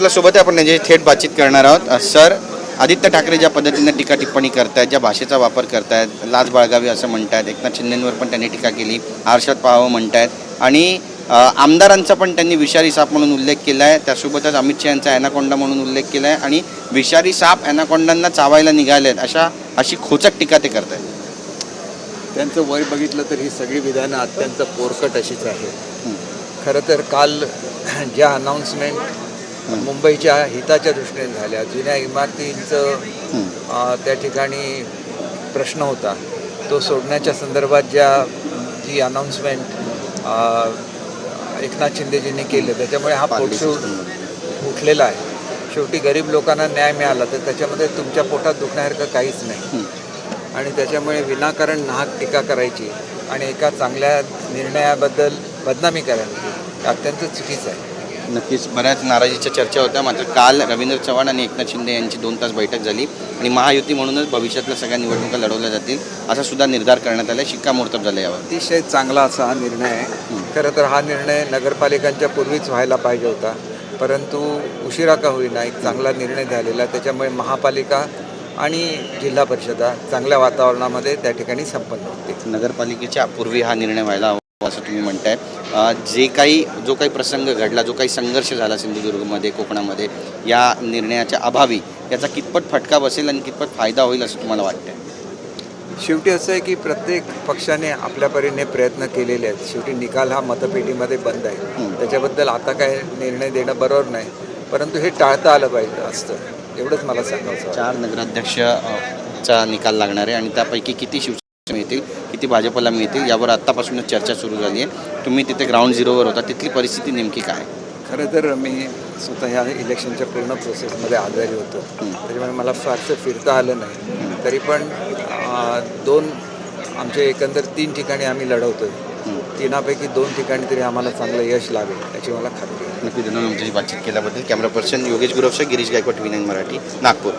आपल्यासोबत आहे, आपण जे थेट बातचीत करणार आहोत. सर, आदित्य ठाकरे ज्या पद्धतीने टीका टिप्पणी करतायत, ज्या भाषेचा वापर करतायत, लाज बाळगावी असं म्हणतायत, एकनाथ शिंदेंवर पण त्यांनी टीका केली, आरशात पाहावं म्हणतायत आणि आमदारांचा पण त्यांनी विषारी साप म्हणून उल्लेख केला आहे. त्यासोबतच अमित शहा यांचा ॲनाकोंडा म्हणून उल्लेख केला आहे आणि विषारी साप ॲनाकोंडांना चावायला निघाले आहेत अशी खोचक टीका ते करत आहेत. त्यांचं वय बघितलं तर ही सगळी विधानं अत्यंत पोरकट अशीच आहे. खरं तर काल ज्या अनाऊन्समेंट मुंबईच्या हिताच्या दृष्टीने झाल्या, जुन्या इमारतींचं त्या ठिकाणी प्रश्न होता, तो सोडण्याच्या संदर्भात जी अनाऊन्समेंट एकनाथ शिंदेजींनी केलं, त्याच्यामुळे हा पोटशूळ उठलेला आहे. शेवटी गरीब लोकांना न्याय मिळाला तर त्याच्यामध्ये तुमच्या पोटात दुखण्यासारखं काहीच नाही आणि त्याच्यामुळे विनाकारण नाहक टीका करायची आणि एका चांगल्या निर्णयाबद्दल बदनामी करायची अत्यंत चुकीचं आहे. नक्कीच बऱ्याच नाराजीच्या चर्चा होत्या, मात्र काल रवींद्र चव्हाण आणि एकनाथ शिंदे यांची 2 तास बैठक झाली आणि महायुती म्हणूनच भविष्यातल्या सगळ्या निवडणुका लढवल्या जातील असा सुद्धा निर्धार करण्यात आला. शिक्कामोर्तब झाला यावर. अतिशय चांगला असा हा निर्णय आहे. खरं तर हा निर्णय नगरपालिकांच्या पूर्वीच व्हायला पाहिजे होता, परंतु उशिरा का होईना एक चांगला निर्णय झालेला. त्याच्यामुळे महापालिका आणि जिल्हा परिषदा चांगल्या वातावरणामध्ये त्या ठिकाणी संपन्न होते. नगरपालिकेच्या पूर्वी हा निर्णय व्हायला हवा असं तुम्ही म्हणताय. जो काही प्रसंग घडला, जो काही संघर्ष झाला सिंधुदुर्गमध्ये, कोकणामध्ये, या निर्णयाच्या अभावी याचा कितपत फटका बसेल आणि कितपत फायदा होईल असं तुम्हाला वाटतंय? शेवटी असं आहे की प्रत्येक पक्षाने आपल्या परीने प्रयत्न केलेले आहेत. शेवटी निकाल हा मतपेटीमध्ये बंद आहे. त्याच्याबद्दल आता काय निर्णय देणं बरोबर नाही, परंतु हे टाळता आलं पाहिजे असतं, एवढंच मला सांगायचं. 4 नगराध्यक्षचा निकाल लागणार आहे आणि त्यापैकी किती शिवसेना मिळतील, किती भाजपला मिळतील यावर आत्तापासूनच चर्चा सुरू झाली आहे. तुम्ही तिथे ग्राउंड झिरोवर होता, तिथली परिस्थिती नेमकी काय? खरं तर मी स्वतः ह्या इलेक्शनच्या पूर्ण प्रोसेसमध्ये आजारी होतो, त्याच्यामुळे मला फारसं फिरता आलं नाही. तरी पण आमचे एकंदर 3 ठिकाणी आम्ही लढवतो आहे. 3पैकी 2 ठिकाणी तरी आम्हाला चांगलं यश लाभेल याची मला खात्री आहे. नक्की धन्यवाद आमच्याशी बातचीत केल्याबद्दल. कॅमेरा पर्सन योगेश गुरवसह गिरीश गायकवाड, TV9 मराठी, नागपूर.